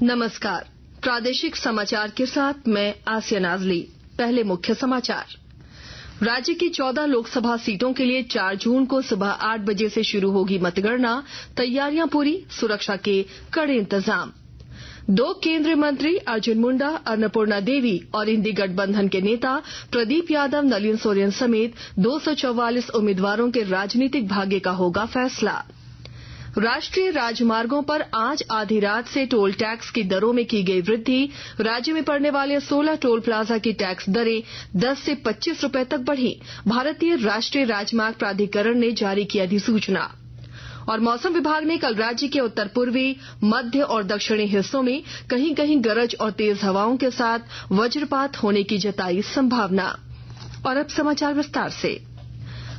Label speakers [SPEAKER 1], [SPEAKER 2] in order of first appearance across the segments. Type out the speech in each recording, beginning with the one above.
[SPEAKER 1] नमस्कार। प्रादेशिक समाचार के साथ मैं आसिया नाजली। पहले मुख्य समाचार। राज्य की 14 लोकसभा सीटों के लिए 4 जून को सुबह 8 बजे से शुरू होगी मतगणना। तैयारियां पूरी, सुरक्षा के कड़े इंतजाम। 2 केंद्रीय मंत्री अर्जुन मुंडा, अन्नपूर्णा देवी और इंडी गठबंधन के नेता प्रदीप यादव, नलिन सोरेन समेत 244 उम्मीदवारों के राजनीतिक भाग्य का होगा फैसला। राष्ट्रीय राजमार्गों पर आज आधी रात से टोल टैक्स की दरों में की गई वृद्धि। राज्य में पड़ने वाले 16 टोल प्लाजा की टैक्स दरें 10 से 25 रुपए तक बढ़ी। भारतीय राष्ट्रीय राजमार्ग प्राधिकरण ने जारी की अधिसूचना। और मौसम विभाग ने कल राज्य के उत्तर पूर्वी, मध्य और दक्षिणी हिस्सों में कहीं कहीं गरज और तेज हवाओं के साथ वज्रपात होने की जताई संभावना। और अब समाचार विस्तार से।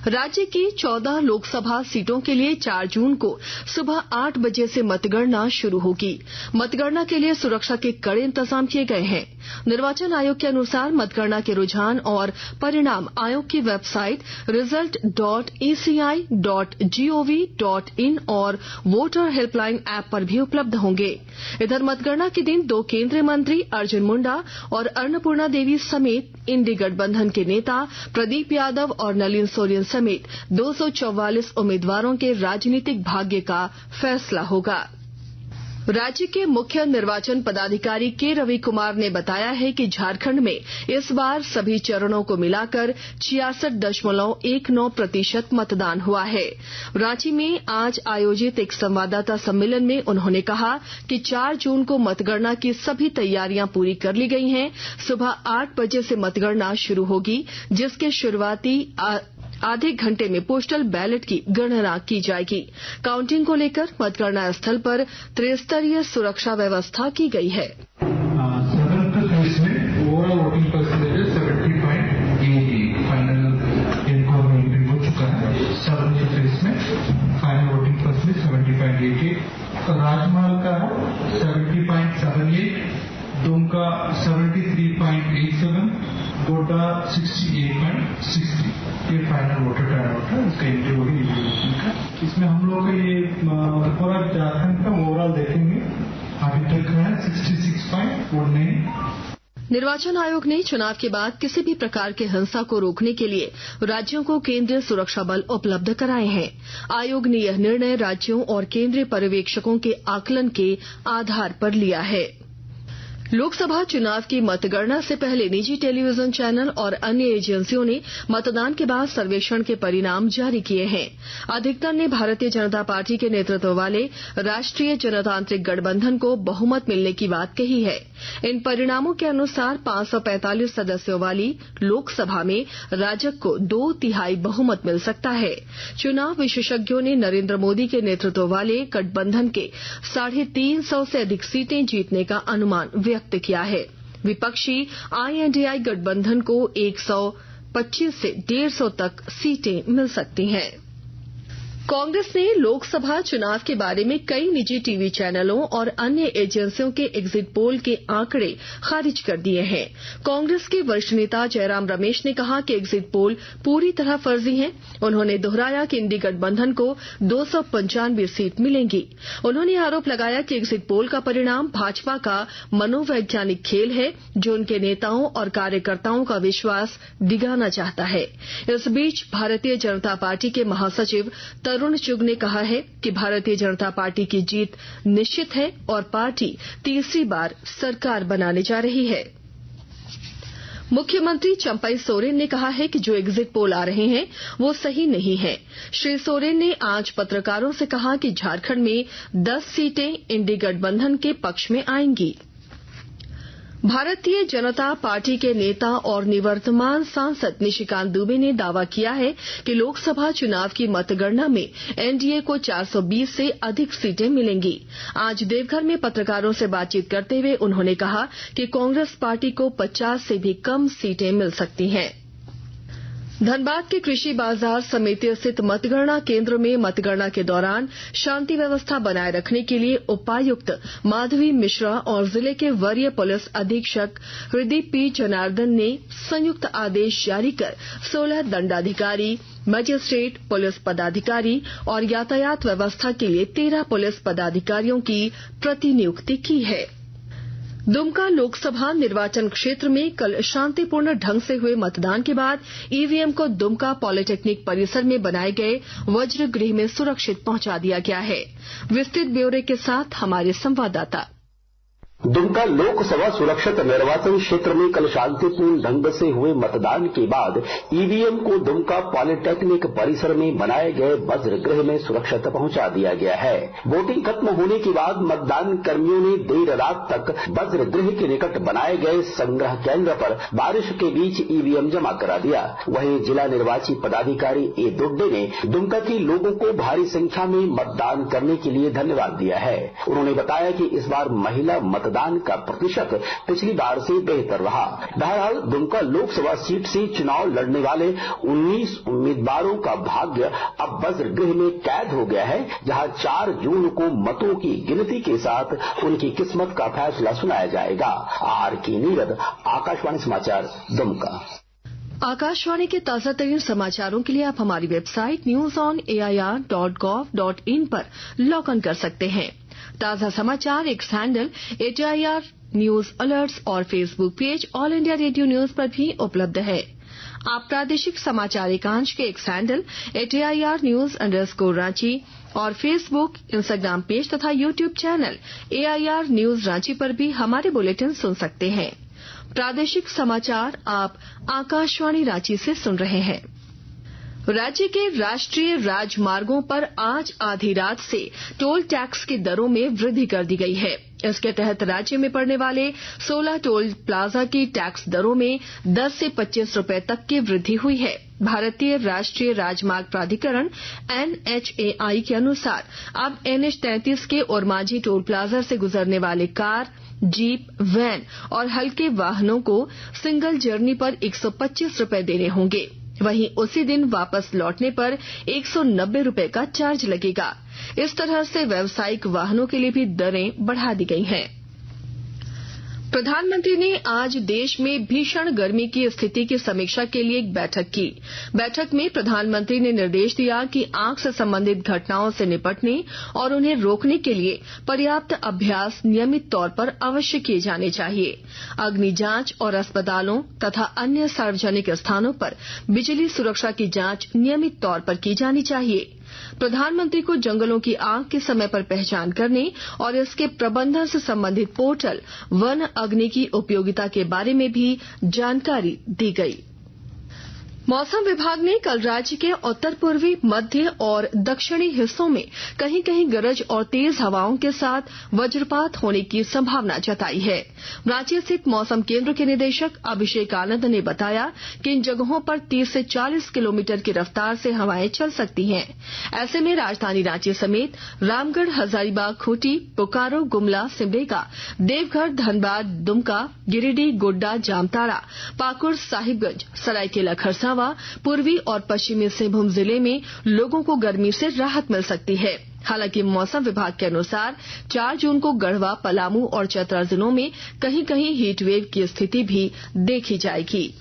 [SPEAKER 1] राज्य की 14 लोकसभा सीटों के लिए 4 जून को सुबह 8 बजे से मतगणना शुरू होगी। मतगणना के लिए सुरक्षा के कड़े इंतजाम किए गए हैं। निर्वाचन आयोग के अनुसार मतगणना के रुझान और परिणाम आयोग की वेबसाइट result.eci.gov.in और वोटर हेल्पलाइन ऐप पर भी उपलब्ध होंगे। इधर मतगणना के दिन 2 केंद्रीय मंत्री अर्जुन मुंडा और अन्नपूर्णा देवी समेत इंडी गठबंधन के नेता प्रदीप यादव और नलिन सोरेन समेत 244 उम्मीदवारों के राजनीतिक भाग्य का फैसला होगा। राज्य के मुख्य निर्वाचन पदाधिकारी के रवि कुमार ने बताया है कि झारखंड में इस बार सभी चरणों को मिलाकर 66.19% मतदान हुआ है। रांची में आज आयोजित एक संवाददाता सम्मेलन में उन्होंने कहा कि 4 जून को मतगणना की सभी तैयारियां पूरी कर ली गई हैं। सुबह 8 बजे से मतगणना शुरू होगी, जिसके शुरुआती आधे घंटे में पोस्टल बैलेट की गणना की जाएगी। काउंटिंग को लेकर मतगणना स्थल पर त्रिस्तरीय सुरक्षा व्यवस्था की गई है।
[SPEAKER 2] Overall voting percentage 70.88 final information हो चुका है। 7th फेज में फाइनल वोटिंग परसेंटेज 70.88, राजमहल का 70.78, दुमका 73.87, गोड्डा 68.63। ये फाइनल वोटर टर्नआउट है, इसका एंट्री होगी का। इसमें हम लोग का ये पूरा झारखंड का ओवरऑल देखेंगे, अभी तक है 66.49।
[SPEAKER 1] निर्वाचन आयोग ने चुनाव के बाद किसी भी प्रकार के हिंसा को रोकने के लिए राज्यों को केंद्रीय सुरक्षा बल उपलब्ध कराए हैं। आयोग ने यह निर्णय राज्यों और केंद्रीय पर्यवेक्षकों के आकलन के आधार पर लिया है। लोकसभा चुनाव की मतगणना से पहले निजी टेलीविजन चैनल और अन्य एजेंसियों ने मतदान के बाद सर्वेक्षण के परिणाम जारी किए हैं। अधिकतर ने भारतीय जनता पार्टी के नेतृत्व वाले राष्ट्रीय जनतांत्रिक गठबंधन को बहुमत मिलने की बात कही है। इन परिणामों के अनुसार 545 सदस्यों वाली लोकसभा में राजग को 2/3 बहुमत मिल सकता है। चुनाव विशेषज्ञों ने नरेंद्र मोदी के नेतृत्व वाले गठबंधन के 350 से अधिक सीटें जीतने का अनुमान व्यक्त किया है। विपक्षी INDI गठबंधन को 125 से 150 तक सीटें मिल सकती हैं। कांग्रेस ने लोकसभा चुनाव के बारे में कई निजी टीवी चैनलों और अन्य एजेंसियों के एग्जिट पोल के आंकड़े खारिज कर दिए हैं। कांग्रेस के वरिष्ठ नेता जयराम रमेश ने कहा कि एग्जिट पोल पूरी तरह फर्जी हैं। उन्होंने दोहराया कि इंडी गठबंधन को 295 सीट मिलेंगी। उन्होंने आरोप लगाया कि एग्जिट पोल का परिणाम भाजपा का मनोवैज्ञानिक खेल है, जो उनके नेताओं और कार्यकर्ताओं का विश्वास डिगाना चाहता है। इस बीच भारतीय जनता पार्टी के महासचिव तरुण चुग ने कहा है कि भारतीय जनता पार्टी की जीत निश्चित है और पार्टी तीसरी बार सरकार बनाने जा रही है। मुख्यमंत्री चंपई सोरेन ने कहा है कि जो एग्जिट पोल आ रहे हैं वो सही नहीं है। श्री सोरेन ने आज पत्रकारों से कहा कि झारखंड में 10 सीटें इंडी गठबंधन के पक्ष में आएंगी। भारतीय जनता पार्टी के नेता और निवर्तमान सांसद निशिकांत दुबे ने दावा किया है कि लोकसभा चुनाव की मतगणना में एनडीए को 420 से अधिक सीटें मिलेंगी। आज देवघर में पत्रकारों से बातचीत करते हुए उन्होंने कहा कि कांग्रेस पार्टी को 50 से भी कम सीटें मिल सकती हैं। धनबाद के कृषि बाजार समिति स्थित मतगणना केंद्र में मतगणना के दौरान शांति व्यवस्था बनाए रखने के लिए उपायुक्त माधवी मिश्रा और जिले के वरीय पुलिस अधीक्षक हृदय P जनार्दन ने संयुक्त आदेश जारी कर 16 दंडाधिकारी, मजिस्ट्रेट, पुलिस पदाधिकारी और यातायात व्यवस्था के लिए 13 पुलिस पदाधिकारियों की प्रतिनियुक्ति की है। दुमका लोकसभा निर्वाचन क्षेत्र में कल शांतिपूर्ण ढंग से हुए मतदान के बाद ईवीएम को दुमका पॉलिटेक्निक परिसर में बनाए गए वज्र गृह में सुरक्षित पहुंचा दिया गया है। विस्तृत ब्यौरे के साथ हमारे संवाददाता।
[SPEAKER 3] दुमका लोकसभा सुरक्षित निर्वाचन क्षेत्र में कल शांतिपूर्ण ढंग से हुए मतदान के बाद ईवीएम को दुमका पॉलिटेक्निक परिसर में बनाए गए वज्र गृह में सुरक्षित पहुंचा दिया गया है। वोटिंग खत्म होने के बाद मतदान कर्मियों ने देर रात तक वज्र गृह के निकट बनाए गए संग्रह केंद्र पर बारिश के बीच ईवीएम जमा करा दिया। वहीं जिला निर्वाची पदाधिकारी ए दुड्डे ने दुमका के लोगों को भारी संख्या में मतदान करने के लिए धन्यवाद दिया है। उन्होंने बताया कि इस बार महिला मतदान का प्रतिशत पिछली बार से बेहतर रहा। बहरहाल दुमका लोकसभा सीट से चुनाव लड़ने वाले 19 उम्मीदवारों का भाग्य अब वज्र गृह में कैद हो गया है, जहां 4 जून को मतों की गिनती के साथ उनकी किस्मत का फैसला सुनाया जाएगा। आर.के. नीरद, आकाशवाणी समाचार, दुमका।
[SPEAKER 1] आकाशवाणी के ताजा तरीन समाचारों के लिए आप हमारी वेबसाइट newsonair.gov.in पर लॉग इन कर सकते हैं। ताजा समाचार X handle AIR news alerts और Facebook page All India Radio News पर भी उपलब्ध है। आप प्रादेशिक समाचार एकांश के एक्स हैंडल AIR न्यूज_रांची और फेसबुक, इंस्टाग्राम पेज तथा YouTube channel AIR news Ranchi पर भी हमारे बुलेटिन सुन सकते हैं। प्रादेशिक समाचार आप आकाशवाणी रांची से सुन रहे हैं। राज्य के राष्ट्रीय राजमार्गों पर आज आधी रात से टोल टैक्स की दरों में वृद्धि कर दी गई है। इसके तहत राज्य में पड़ने वाले 16 टोल प्लाजा की टैक्स दरों में 10 से 25 रुपए तक की वृद्धि हुई है। भारतीय राष्ट्रीय राजमार्ग प्राधिकरण NHAI के अनुसार अब NH-33 के ओरमांझी टोल प्लाजा से गुजरने वाले कार, जीप, वैन और हल्के वाहनों को सिंगल जर्नी पर 125 रुपए देने होंगे। वहीं उसी दिन वापस लौटने पर 190 रुपए का चार्ज लगेगा। इस तरह से व्यावसायिक वाहनों के लिए भी दरें बढ़ा दी गई हैं। प्रधानमंत्री ने आज देश में भीषण गर्मी की स्थिति की समीक्षा के लिए एक बैठक की। बैठक में प्रधानमंत्री ने निर्देश दिया कि आग से संबंधित घटनाओं से निपटने और उन्हें रोकने के लिए पर्याप्त अभ्यास नियमित तौर पर अवश्य किए जाने चाहिए। अग्नि जांच और अस्पतालों तथा अन्य सार्वजनिक स्थानों पर बिजली सुरक्षा की जांच नियमित तौर पर की जानी चाहिए। प्रधानमंत्री को जंगलों की आग के समय पर पहचान करने और इसके प्रबंधन से संबंधित पोर्टल वन अग्नि की उपयोगिता के बारे में भी जानकारी दी गई। मौसम विभाग ने कल राज्य के उत्तर पूर्वी, मध्य और दक्षिणी हिस्सों में कहीं कहीं गरज और तेज हवाओं के साथ वज्रपात होने की संभावना जताई है। रांची स्थित मौसम केंद्र के निदेशक अभिषेक आनंद ने बताया कि इन जगहों पर 30 से 40 किलोमीटर की रफ्तार से हवाएं चल सकती हैं। ऐसे में राजधानी रांची समेत रामगढ़, हजारीबाग, खूंटी, बोकारो, गुमला, सिमडेगा, देवघर, धनबाद, दुमका, गिरिडीह, गोड्डा, जामताड़ा, पाकुड़, साहिबगंज, सरायकेला खरसावां, पूर्वी और पश्चिमी सिंहभूम जिले में लोगों को गर्मी से राहत मिल सकती है। हालांकि मौसम विभाग के अनुसार 4 जून को गढ़वा, पलामू और चतरा जिलों में कहीं कहीं हीटवेव की स्थिति भी देखी जाएगी।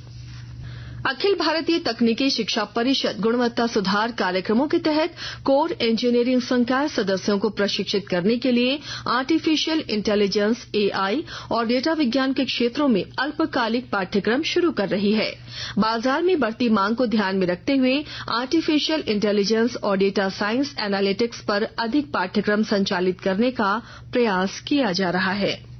[SPEAKER 1] अखिल भारतीय तकनीकी शिक्षा परिषद गुणवत्ता सुधार कार्यक्रमों के तहत कोर इंजीनियरिंग संकाय सदस्यों को प्रशिक्षित करने के लिए आर्टिफिशियल इंटेलिजेंस AI और डेटा विज्ञान के क्षेत्रों में अल्पकालिक पाठ्यक्रम शुरू कर रही है। बाजार में बढ़ती मांग को ध्यान में रखते हुए आर्टिफिशियल इंटेलिजेंस और डेटा साइंस एनालिटिक्स पर अधिक पाठ्यक्रम संचालित करने का प्रयास किया जा रहा है।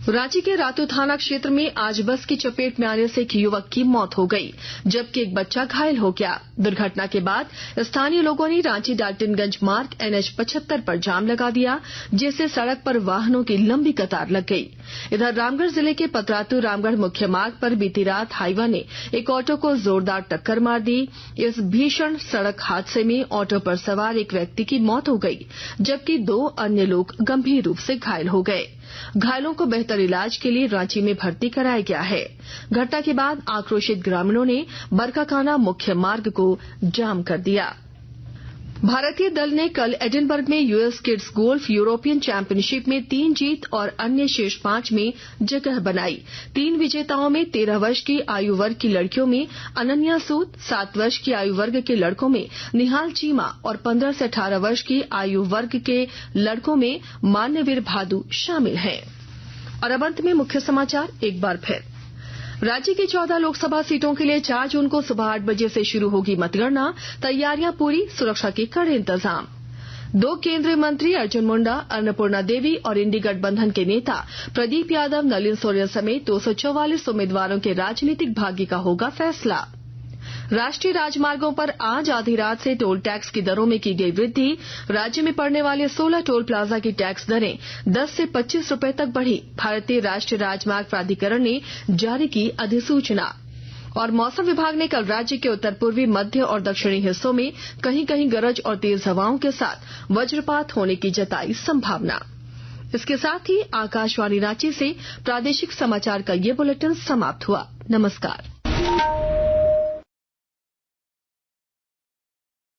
[SPEAKER 1] रांची के रातू थाना क्षेत्र में आज बस की चपेट में आने से एक युवक की मौत हो गई, जबकि एक बच्चा घायल हो गया। दुर्घटना के बाद स्थानीय लोगों ने रांची डाल्टनगंज मार्ग NH-75 पर जाम लगा दिया, जिससे सड़क पर वाहनों की लंबी कतार लग गई। इधर रामगढ़ जिले के पतरातू रामगढ़ मुख्य मार्ग पर बीती रात हाईवा ने एक ऑटो को जोरदार टक्कर मार दी। इस भीषण सड़क हादसे में ऑटो पर सवार एक व्यक्ति की मौत हो गई, जबकि 2 अन्य लोग गंभीर रूप से घायल हो गए। घायलों को बेहतर इलाज के लिए रांची में भर्ती कराया गया है। घटना के बाद आक्रोशित ग्रामीणों ने बरकाकाना मुख्य मार्ग को जाम कर दिया। भारतीय दल ने कल एडिनबर्ग में US kids golf European championship में 3 जीत और अन्य शेष 5 में जगह बनाई। 3 विजेताओं में 13 वर्ष की आयु वर्ग की लड़कियों में अनन्या सूद, 7 वर्ष की आयु वर्ग के लड़कों में निहाल चीमा और 15 से 18 वर्ष की आयु वर्ग के लड़कों में मान्यवीर भादु शामिल हैं। और अब अंत में मुख्य समाचार एक बार फिर। राज्य की 14 लोकसभा सीटों के लिए 4 जून को सुबह 8 बजे से शुरू होगी मतगणना। तैयारियां पूरी, सुरक्षा के कड़े इंतजाम। 2 केंद्रीय मंत्री अर्जुन मुंडा, अन्नपूर्णा देवी और इंडी गठबंधन के नेता प्रदीप यादव, नलिन सोरेन समेत 244 उम्मीदवारों के राजनीतिक भाग्य का होगा फैसला। राष्ट्रीय राजमार्गों पर आज आधी रात से टोल टैक्स की दरों में की गई वृद्धि। राज्य में पड़ने वाले 16 टोल प्लाजा की टैक्स दरें 10 से 25 रुपए तक बढ़ी। भारतीय राष्ट्रीय राजमार्ग प्राधिकरण ने जारी की अधिसूचना। और मौसम विभाग ने कल राज्य के उत्तर पूर्वी, मध्य और दक्षिणी हिस्सों में कहीं कहीं गरज और तेज हवाओं के साथ वज्रपात होने की जताई संभावना। इसके साथ ही आकाशवाणी रांची से प्रादेशिक समाचार का ये बुलेटिन समाप्त हुआ। नमस्कार।